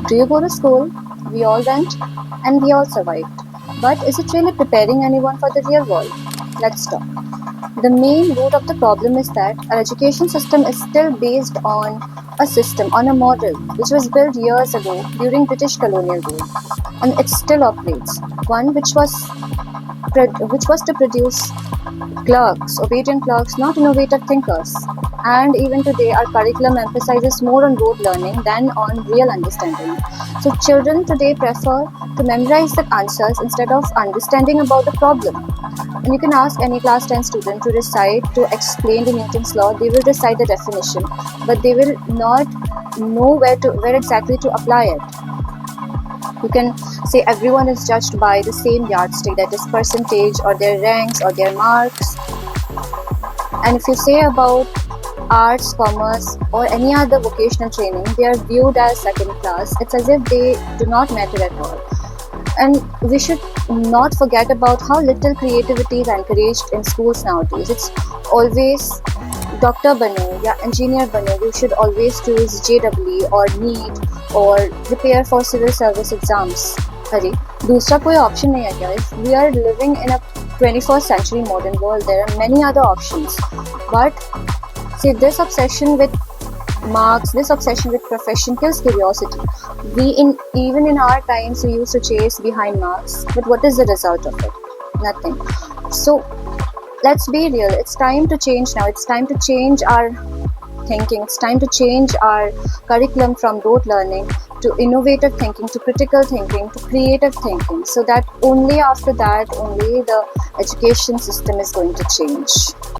Do you go to school? We all went and we all survived. But is it really preparing anyone for the real world? Let's talk. The main root of the problem is that our education system is still based on a system, on a model which was built years ago during British colonial rule, and it still operates. One which was to produce clerks, obedient clerks, not innovative thinkers. And even today, our curriculum emphasizes more on rote learning than on real understanding. So, children today prefer to memorize the answers instead of understanding about the problem. And you can ask any class 10 student to recite, to explain the Newton's law, they will recite the definition, but they will not know where exactly to apply it. You can say everyone is judged by the same yardstick, that is percentage or their ranks or their marks. And if you say about arts, commerce, or any other vocational training, they are viewed as second class. It's as if they do not matter at all. And we should not forget about how little creativity is encouraged in schools nowadays. It's always doctor bano, yeah, engineer bano. You should always choose JEE or NEET or prepare for civil service exams. अरे दूसरा कोई option नहीं है क्या? If we are living in a 21st century modern world, there are many other options. But see, this obsession with marks, this obsession with profession kills curiosity. Even in our times, we used to chase behind marks, but what is the result of it? Nothing. So let's be real. It's time to change now. It's time to change our thinking. It's time to change our curriculum from rote learning to innovative thinking, to critical thinking, to creative thinking, so that only after that, only the education system is going to change.